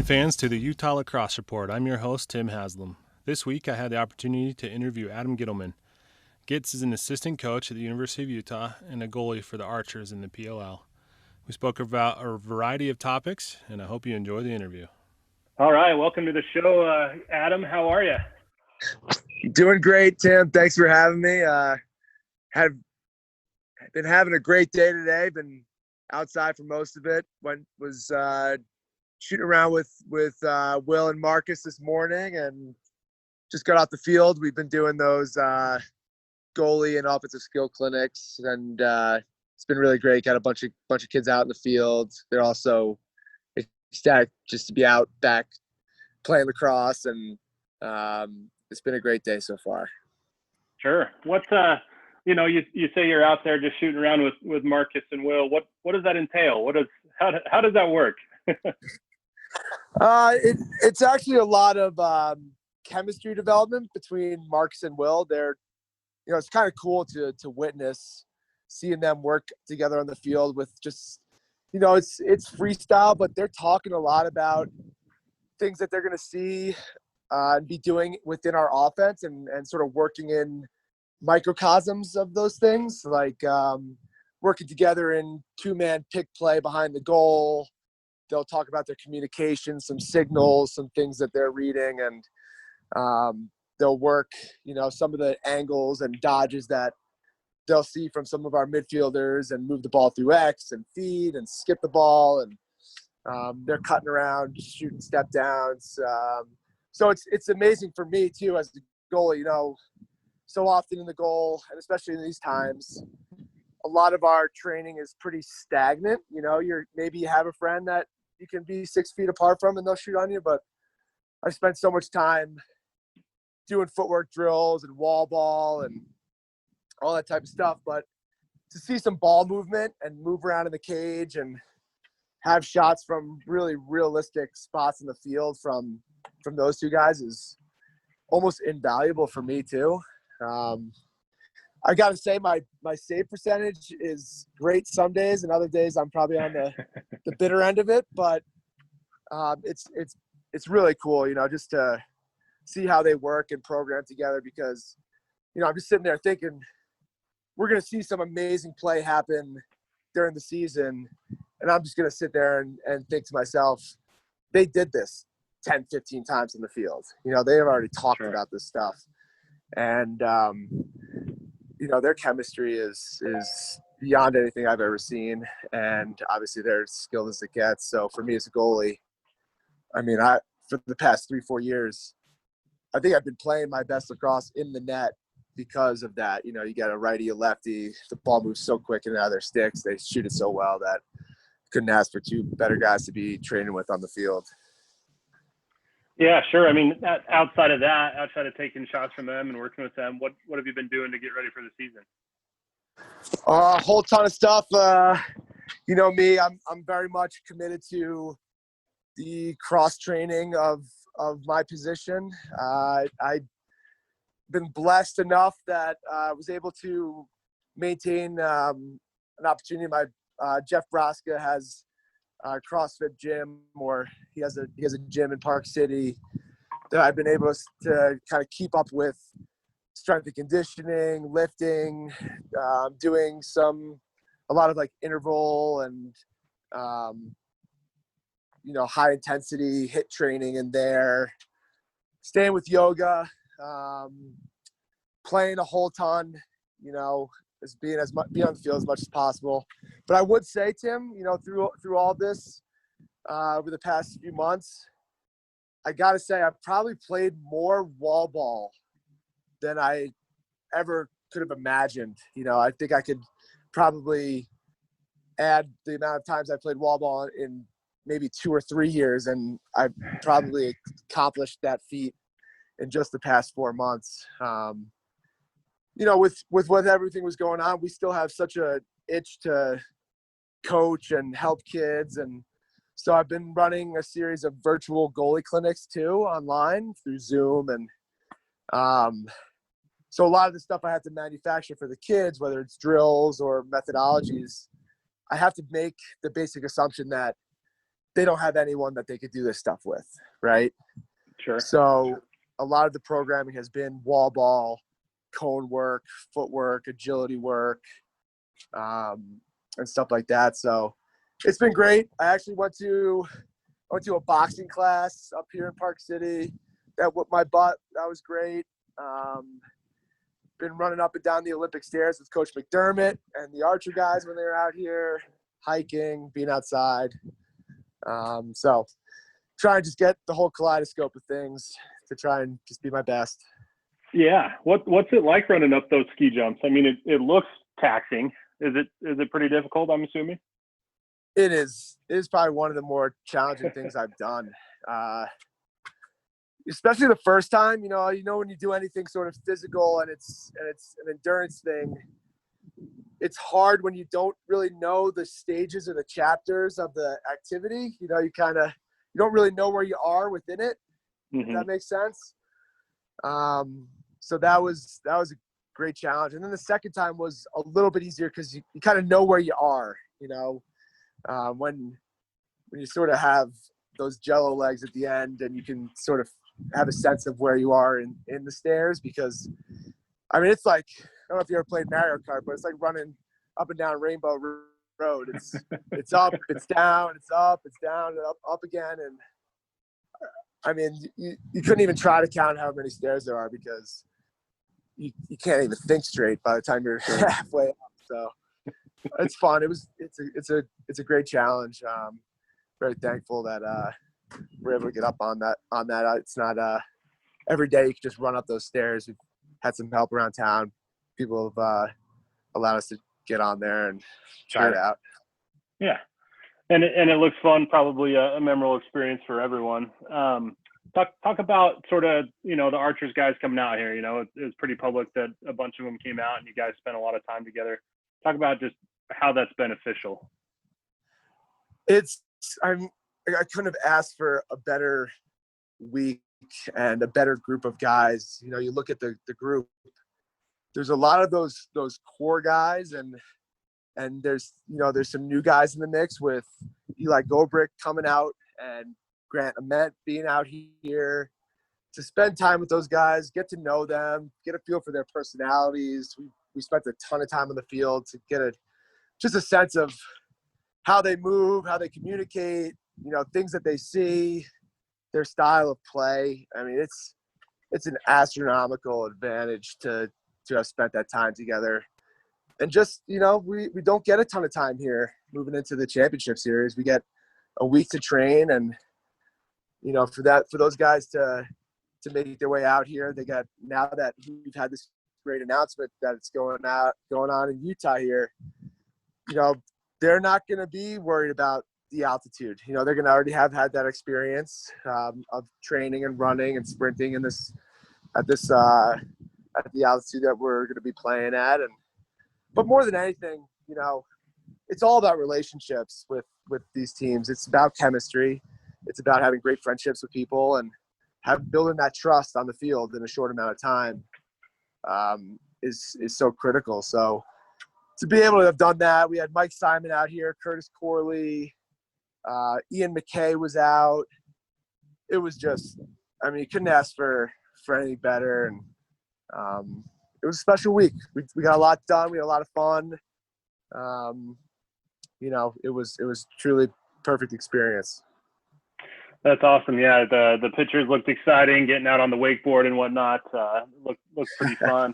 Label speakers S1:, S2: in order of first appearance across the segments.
S1: fans, to the Utah Lacrosse Report. I'm your host, Tim Haslam. This week, I had the opportunity to interview Adam Ghitelman. Gitz is an assistant coach at the University of Utah and a goalie for the Archers in the PLL. We spoke about a variety of topics, and I hope you enjoy the interview.
S2: All right, welcome to the show, Adam. How are you?
S3: Doing great, Tim. Thanks for having me. Have been having a great day today. Been outside for most of it. Was shooting around with Will and Marcus this morning, and just got off the field. We've been doing those goalie and offensive skill clinics, and it's been really great. Got a bunch of kids out in the field. They're also ecstatic just to be out back playing lacrosse, and it's been a great day so far.
S2: Sure. What's you say you're out there just shooting around with Marcus and Will. What does that entail? How does that work?
S3: It's actually a lot of chemistry development between Marcus and Will. It's kind of cool to witness seeing them work together on the field with just, it's freestyle, but they're talking a lot about things that they're going to see and be doing within our offense and sort of working in microcosms of those things, like working together in two-man pick play behind the goal. They'll talk about their communication, some signals, some things that they're reading, and they'll work, some of the angles and dodges that they'll see from some of our midfielders and move the ball through X and feed and skip the ball. And they're cutting around, shooting step downs. So it's amazing for me too, as the goalie, so often in the goal, and especially in these times, a lot of our training is pretty stagnant. Maybe you have a friend that you can be 6 feet apart from and they'll shoot on you, but I spent so much time doing footwork drills and wall ball and all that type of stuff. But to see some ball movement and move around in the cage and have shots from really realistic spots in the field from those two guys is almost invaluable for me too. I got to say my save percentage is great some days, and other days I'm probably on the bitter end of it. But it's really cool, just to see how they work and program together, because I'm just sitting there thinking we're going to see some amazing play happen during the season, and I'm just going to sit there and think to myself, they did this 10, 15 times in the field. They have already talked about this stuff. And, their chemistry is beyond anything I've ever seen. And obviously they're as skilled as it gets. So for me as a goalie, for the past 3-4 years, I think I've been playing my best lacrosse in the net because of that. You got a righty, a lefty, the ball moves so quick in and out of their sticks. They shoot it so well that couldn't ask for two better guys to be training with on the field.
S2: Yeah, sure. Outside of taking shots from them and working with them, what have you been doing to get ready for the season?
S3: A whole ton of stuff. Me, I'm very much committed to the cross training of my position. I've been blessed enough that I was able to maintain an opportunity. My Jeff Braska has a CrossFit gym, or he has a gym in Park City that I've been able to kind of keep up with strength and conditioning, lifting, doing a lot of like interval and high intensity HIIT training in there, staying with yoga, playing a whole ton, being on the field as much as possible. But I would say, Tim, through all this over the past few months, I got to say I've probably played more wall ball than I ever could have imagined. I think I could probably add the amount of times I played wall ball in maybe 2 or 3 years, and I've probably accomplished that feat in just the past 4 months. With what everything was going on, we still have such a itch to coach and help kids. And so I've been running a series of virtual goalie clinics too, online through Zoom. And so a lot of the stuff I have to manufacture for the kids, whether it's drills or methodologies, I have to make the basic assumption that they don't have anyone that they could do this stuff with, right?
S2: Sure.
S3: So a lot of the programming has been wall ball, cone work, footwork, agility work, and stuff like that. So it's been great. I actually went to a boxing class up here in Park City. That whipped my butt. That was great. Been running up and down the Olympic stairs with Coach McDermott and the Archer guys when they were out here, hiking, being outside. So try and just get the whole kaleidoscope of things to try and just be my best.
S2: Yeah. What's it like running up those ski jumps? I mean, it looks taxing. Is it pretty difficult, I'm assuming?
S3: It is. It is probably one of the more challenging things I've done. Especially the first time, when you do anything sort of physical and it's an endurance thing, it's hard when you don't really know the stages or the chapters of the activity. You don't really know where you are within it.
S2: Mm-hmm.
S3: If that makes sense. So that was a great challenge. And then the second time was a little bit easier because you kind of know where you are, when you sort of have those jello legs at the end and you can sort of have a sense of where you are in the stairs, because I mean, it's like, I don't know if you ever played Mario Kart, but it's like running up and down Rainbow Road. It's up, it's down, it's up, it's down, and up again. And I mean, you couldn't even try to count how many stairs there are because you can't even think straight by the time you're halfway up. So it's fun. It's a great challenge. Very thankful that we're able to get up on that. It's not every day you can just run up those stairs. We've had some help around town. People have allowed us to get on there and try it out.
S2: Yeah. And it looks fun, probably a memorable experience for everyone. Talk about sort of, the Archers guys coming out here. It was pretty public that a bunch of them came out and you guys spent a lot of time together. Talk about just how that's beneficial.
S3: I couldn't have asked for a better week and a better group of guys. You look at the group, there's a lot of those core guys and there's some new guys in the mix with Eli Gobrick coming out and Grant Ament being out here to spend time with those guys, get to know them, get a feel for their personalities. We spent a ton of time on the field to get just a sense of how they move, how they communicate, things that they see, their style of play. I mean, it's an astronomical advantage to have spent that time together. And just, we don't get a ton of time here moving into the championship series. We get a week to train, and, for those guys to make their way out here, now that we've had this great announcement that it's going on in Utah here, they're not going to be worried about the altitude. They're going to already have had that experience of training and running and sprinting at the altitude that we're going to be playing at. But more than anything, it's all about relationships with these teams. It's about chemistry. It's about having great friendships with people and building that trust on the field in a short amount of time is so critical. So to be able to have done that, we had Mike Simon out here, Curtis Corley, Ian McKay was out. It was just, you couldn't ask for anything better. And it was a special week. We got a lot done. We had a lot of fun. It was truly perfect experience.
S2: That's awesome. Yeah, the pictures looked exciting, getting out on the wakeboard and whatnot. Looked pretty fun.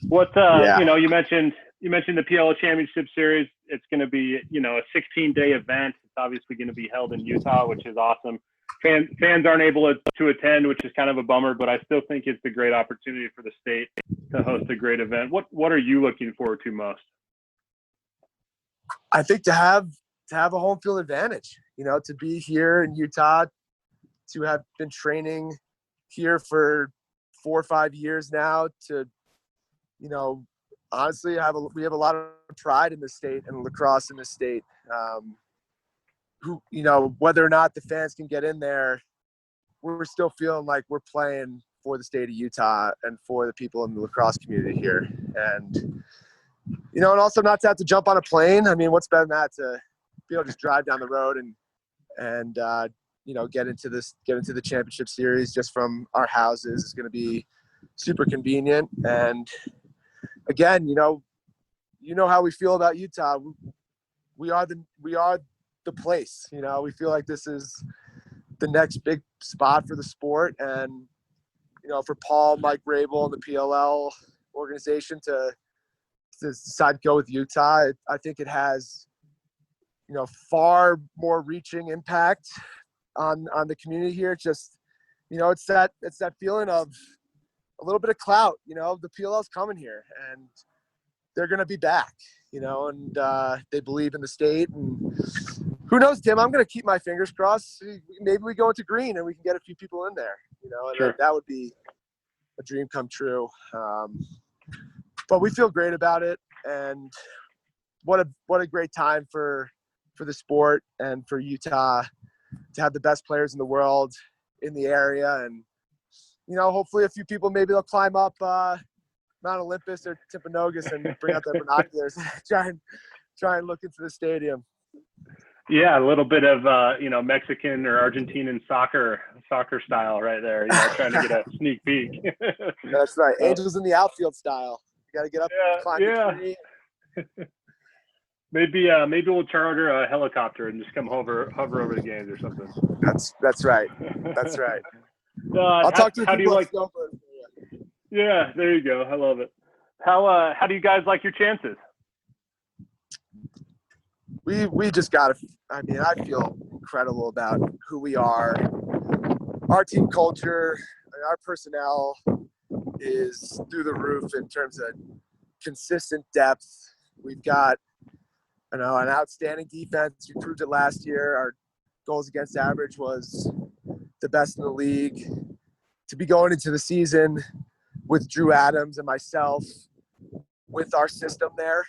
S2: You mentioned the PLL Championship Series. It's going to be, a 16-day event. It's obviously going to be held in Utah, which is awesome. Fans aren't able to attend, which is kind of a bummer, but I still think it's a great opportunity for the state to host a great event. What are you looking forward to most?
S3: I think to have a home field advantage, to be here in Utah, to have been training here for 4 or 5 years now, to, honestly, we have a lot of pride in the state and lacrosse in the state. Whether or not the fans can get in there, we're still feeling like we're playing for the state of Utah and for the people in the lacrosse community here. And, and also not to have to jump on a plane. I mean, what's better than that, to be able to just drive down the road and and get into the championship series just from our houses is going to be super convenient. And again, how we feel about Utah. We are the place. We feel like this is the next big spot for the sport, and for Paul, Mike Rabel, and the PLL organization to decide to go with Utah, I think it has far more reaching impact on the community here. Just it's that feeling of a little bit of clout. The PLL's coming here, and they're going to be back. And they believe in the state. And who knows, Tim? I'm going to keep my fingers crossed. Maybe we go into green and we can get a few people in there. And
S2: sure.
S3: that would be a dream come true. But we feel great about it, and what a great time for the sport and for Utah to have the best players in the world in the area. And hopefully a few people, maybe they'll climb up Mount Olympus or Timpanogos and bring out their binoculars and try and look into the stadium.
S2: Yeah, a little bit of Mexican or Argentinian soccer style right there. Trying to get a sneak peek.
S3: That's right, Angels in the outfield style. You got to get up, climb the tree.
S2: Maybe we'll charter a helicopter and just come hover over the games or something.
S3: That's right. That's right.
S2: I'll
S3: talk to the people at Snowbird for you.
S2: Yeah, there you go. I love it. How do you guys like your chances?
S3: We just got to. I feel incredible about who we are. Our team culture, our personnel is through the roof in terms of consistent depth. We've got an outstanding defense. We proved it last year. Our goals against average was the best in the league. To be going into the season with Drew Adams and myself with our system there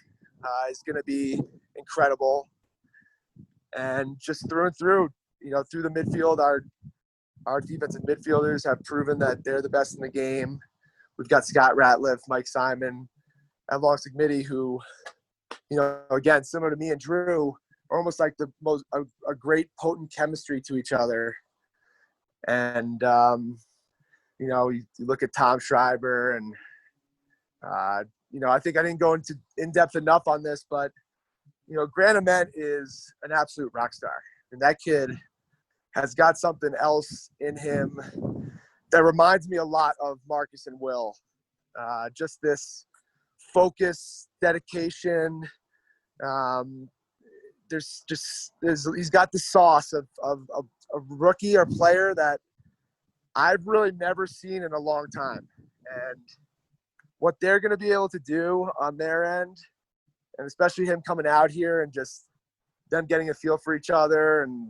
S3: is going to be incredible. And just through and through, through the midfield, our defensive midfielders have proven that they're the best in the game. We've got Scott Ratliff, Mike Simon, and Long Sigmity, who, again, similar to me and Drew, are almost like a great potent chemistry to each other. And, you look at Tom Schreiber and, I think I didn't go into in-depth enough on this, but, Grant Ament is an absolute rock star. And that kid has got something else in him that reminds me a lot of Marcus and Will. Just this focus, dedication. He's got the sauce of a rookie or player that I've really never seen in a long time. And what they're going to be able to do on their end, and especially him coming out here and just them getting a feel for each other and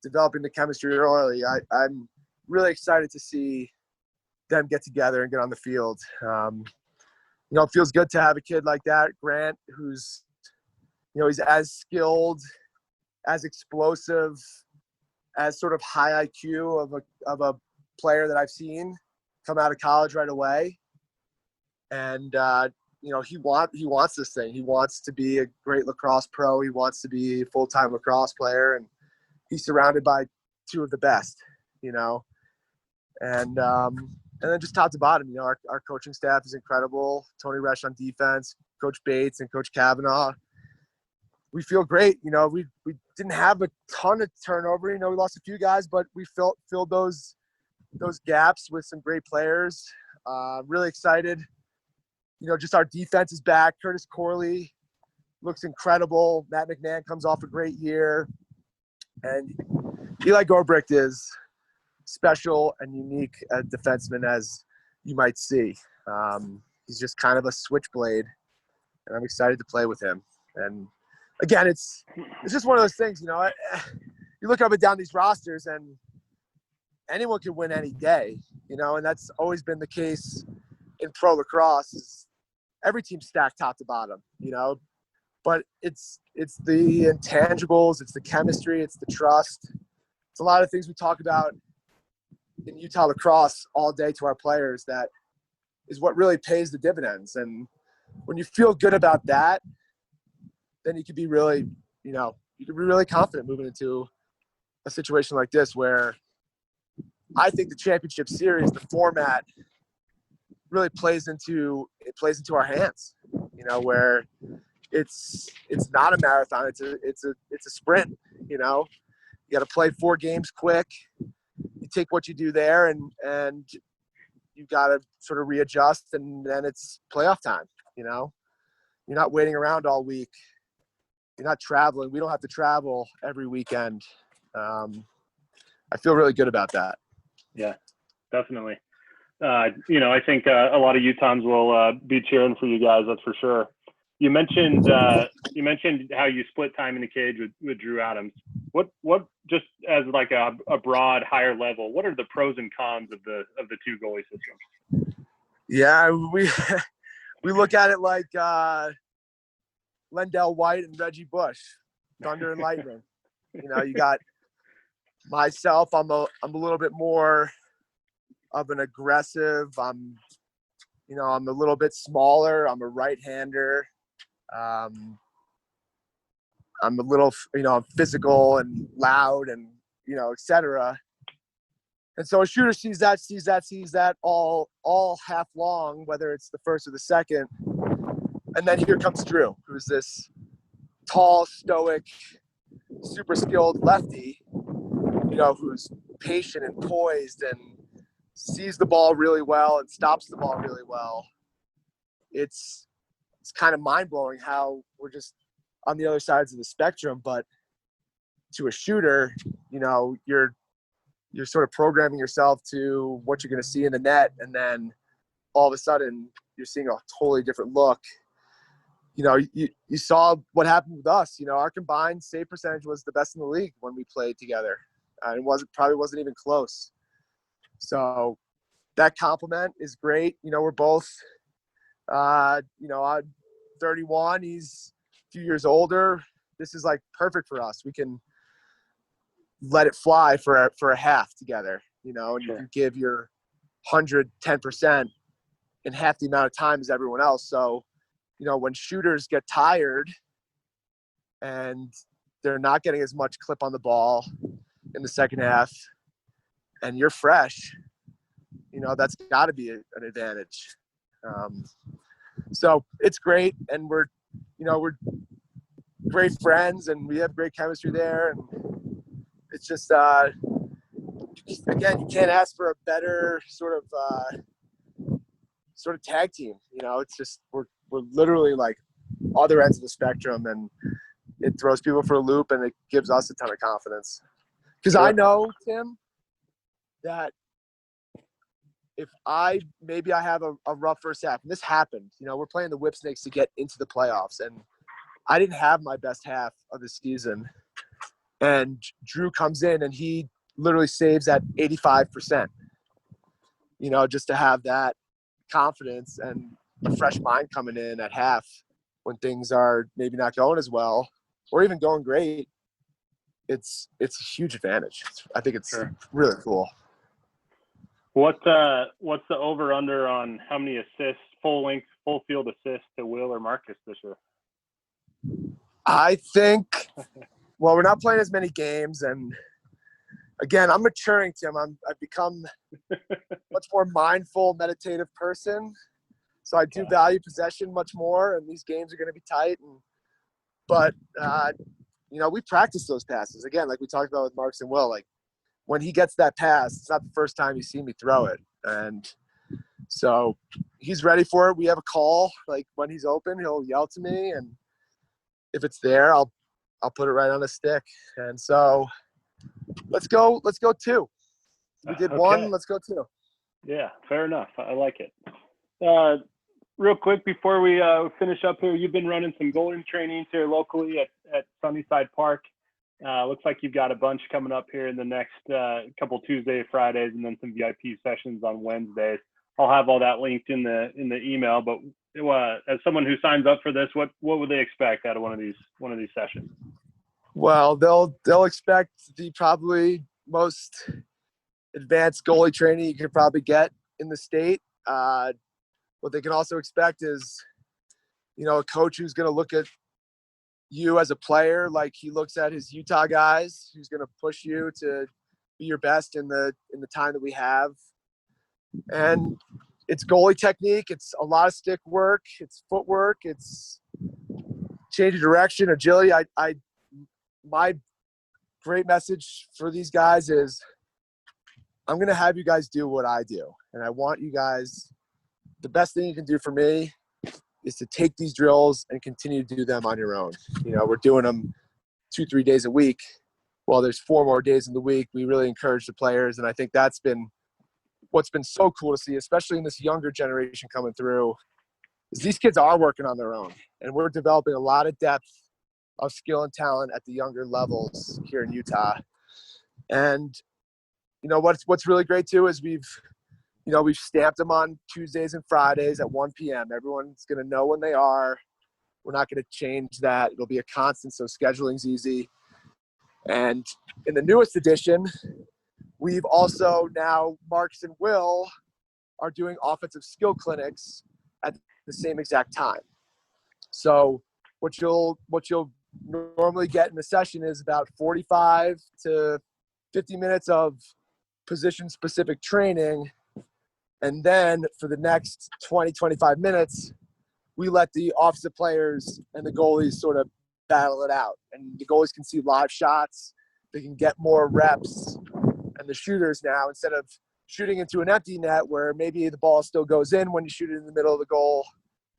S3: developing the chemistry early, I'm really excited to see them get together and get on the field. It feels good to have a kid like that, Grant, who's, he's as skilled, as explosive, as sort of high IQ of a player that I've seen come out of college right away. And, he wants this thing. He wants to be a great lacrosse pro. He wants to be a full-time lacrosse player, and he's surrounded by two of the best, and then just top to bottom, our coaching staff is incredible. Tony Resch on defense, Coach Bates and Coach Kavanaugh. We feel great. We didn't have a ton of turnover. We lost a few guys, but we filled those gaps with some great players. Really excited. Just our defense is back. Curtis Corley looks incredible. Matt McNann comes off a great year. And Eli Gorbricht is special and unique a defenseman as you might see. He's just kind of a switchblade, and I'm excited to play with him. And again, it's just one of those things, you look up and down these rosters and anyone can win any day, and that's always been the case in pro lacrosse. Every team's stacked top to bottom, but it's the intangibles, it's the chemistry, it's the trust. It's a lot of things we talk about in Utah lacrosse all day to our players that is what really pays the dividends. And when you feel good about that, then you can be really, you can be really confident moving into a situation like this where I think the championship series, the format really plays into our hands, where it's not a marathon. It's a sprint, you got to play 4 games quick. You take what you do there and you got to sort of readjust, and then it's playoff time. You're not waiting around all week. You're not traveling. We don't have to travel every weekend. I feel really good about that.
S2: Yeah, definitely. I think a lot of Utahns will be cheering for you guys. That's for sure. You mentioned how you split time in the cage with Drew Adams. What just as like a broad higher level, what are the pros and cons of the 2 goalie systems?
S3: Yeah, we look at it like Lendell White and Reggie Bush, thunder and lightning. You got myself. I'm a little bit more of an aggressive. I'm a little bit smaller. I'm a right-hander. I'm a little, physical and loud and, et cetera. And so a shooter sees that all half long, whether it's the first or the second. And then here comes Drew, who's this tall, stoic, super skilled lefty, who's patient and poised and sees the ball really well and stops the ball really well. It's kind of mind-blowing how we're just on the other sides of the spectrum, but to a shooter, you're sort of programming yourself to what you're going to see in the net, and then all of a sudden you're seeing a totally different look. You saw what happened with us. Our combined save percentage was the best in the league when we played together. It probably wasn't even close. So that compliment is great. We're both, I'm 31. He's a few years older. This is like perfect for us. We can let it fly for a half together, and
S2: sure.
S3: You can give your 110% in half the amount of time as everyone else. So, when shooters get tired and they're not getting as much clip on the ball in the second half and you're fresh, that's got to be an advantage. So it's great. And we're great friends and we have great chemistry there. And it's just, again, you can't ask for a better sort of tag team. It's just, we're literally like other ends of the spectrum, and it throws people for a loop and it gives us a ton of confidence. Because
S2: Sure.
S3: I know, Tim, that if maybe I have a rough first half, and this happened, we're playing the Whip Snakes to get into the playoffs, and I didn't have my best half of the season. And Drew comes in and he literally saves at 85%, just to have that confidence and a fresh mind coming in at half when things are maybe not going as well or even going great. It's a huge advantage. I think it's
S2: Sure.
S3: really cool.
S2: What's the over under on how many assists, full field assists to Will or Marcus this year?
S3: I think, well, we're not playing as many games, and again, I'm maturing, Tim. I've become much more mindful, meditative person. So I do value possession much more, and these games are going to be tight. But we practice those passes. Again, like we talked about with Marks and Will, like when he gets that pass, it's not the first time you see me throw it. And so he's ready for it. We have a call. Like when he's open, he'll yell to me, and if it's there, I'll put it right on a stick. And so let's go 2. We did 1. Let's go 2.
S2: Yeah, fair enough. I like it. Real quick before we finish up here, you've been running some goalie trainings here locally at Sunnyside Park. Looks like you've got a bunch coming up here in the next couple Tuesday, Fridays, and then some VIP sessions on Wednesdays. I'll have all that linked in the email. But as someone who signs up for this, what would they expect out of one of these sessions?
S3: Well, they'll expect the probably most advanced goalie training you could probably get in the state. What they can also expect is, a coach who's going to look at you as a player, like he looks at his Utah guys, who's going to push you to be your best in the time that we have. And it's goalie technique. It's a lot of stick work. It's footwork. It's change of direction, agility. My great message for these guys is I'm going to have you guys do what I do. And I want you guys, the best thing you can do for me is to take these drills and continue to do them on your own. We're doing them 2-3 days a week. Well, there's 4 more days in the week. We really encourage the players. And I think that's been what's been so cool to see, especially in this younger generation coming through, is these kids are working on their own. And we're developing a lot of depth of skill and talent at the younger levels here in Utah. And, what's really great too is we've stamped them on Tuesdays and Fridays at 1 p.m. Everyone's going to know when they are. We're not going to change that. It'll be a constant, so scheduling's easy. And in the newest edition, we've also now, Marks and Will are doing offensive skill clinics at the same exact time. So what you'll normally get in a session is about 45 to 50 minutes of position-specific training. And then for the next 20, 25 minutes, we let the offensive players and the goalies sort of battle it out. And the goalies can see live shots. They can get more reps. And the shooters now, instead of shooting into an empty net where maybe the ball still goes in when you shoot it in the middle of the goal,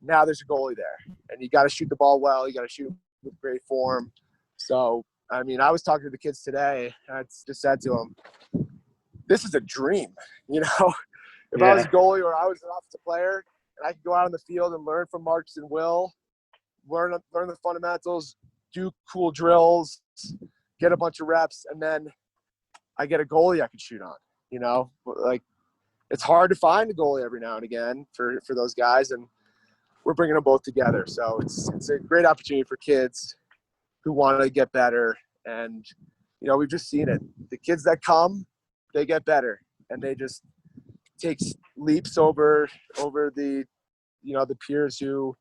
S3: now there's a goalie there. And you got to shoot the ball well. You got to shoot with great form. So, I was talking to the kids today, and I just said to them, this is a dream, If I was a goalie or I was an offensive player and I could go out on the field and learn from Marks and Will, learn the fundamentals, do cool drills, get a bunch of reps, and then I get a goalie I can shoot on, Like, it's hard to find a goalie every now and again for those guys, and we're bringing them both together. So it's a great opportunity for kids who want to get better. And, we've just seen it. The kids that come, they get better, and they just take leaps over the, the peers who,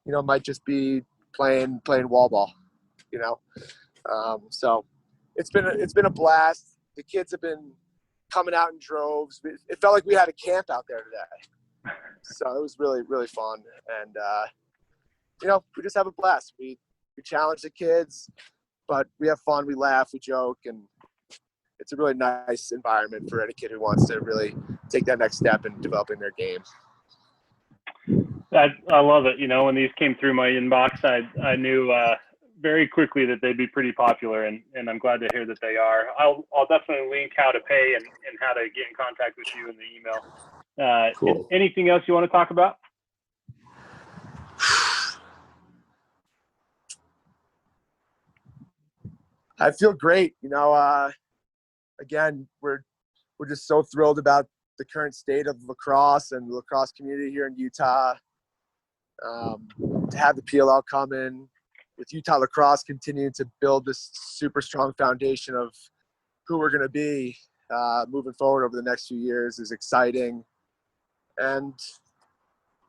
S3: might just be playing wall ball, So it's been a blast. The kids have been coming out in droves. It felt like we had a camp out there today. So it was really, really fun. And, we just have a blast. We challenge the kids, but we have fun. We laugh, we joke, and it's a really nice environment for any kid who wants to really take that next step in developing their game.
S2: I love it. When these came through my inbox, I knew very quickly that they'd be pretty popular, and I'm glad to hear that they are. I'll definitely link how to pay and how to get in contact with you in the email.
S3: Cool.
S2: Anything else you want to talk about?
S3: I feel great. Again, we're just so thrilled about the current state of lacrosse and the lacrosse community here in Utah. To have the PLL come in, with Utah Lacrosse continuing to build this super strong foundation of who we're going to be moving forward over the next few years is exciting. And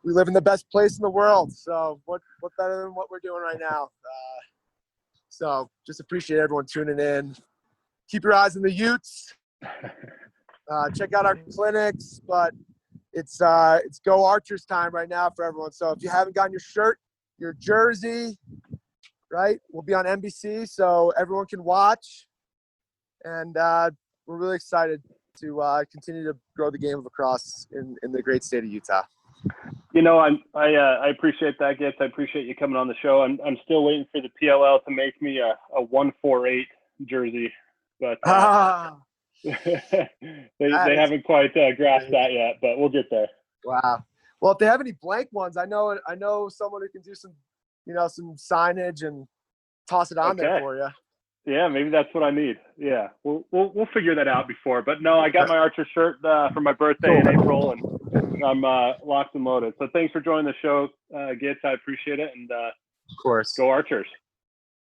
S3: we live in the best place in the world. So what better than what we're doing right now? So just appreciate everyone tuning in. Keep your eyes on the Utes. Check out our clinics, but it's Go Archers time right now for everyone. So if you haven't gotten your shirt, your jersey, right, we'll be on NBC so everyone can watch. And we're really excited to continue to grow the game of lacrosse in the great state of Utah.
S2: I appreciate that, Gitz. I appreciate you coming on the show. I'm still waiting for the PLL to make me a 148 jersey, but they haven't quite grasped that yet. But we'll get there.
S3: Wow. Well, if they have any blank ones, I know someone who can do some, some signage and toss it on there for you.
S2: Yeah, maybe that's what I need. Yeah, we'll figure that out before. But no, I got my Archer shirt for my birthday in April, and I'm locked and loaded. So thanks for joining the show, Gitz. I appreciate it. And
S3: of course,
S2: go Archers.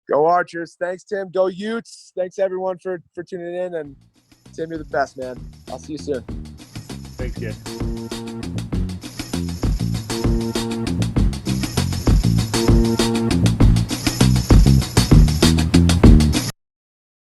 S3: Go Archers. Thanks, Tim. Go Utes. Thanks everyone for tuning in. And Tim, you're the best, man. I'll see you soon.
S2: Thanks, Gitz.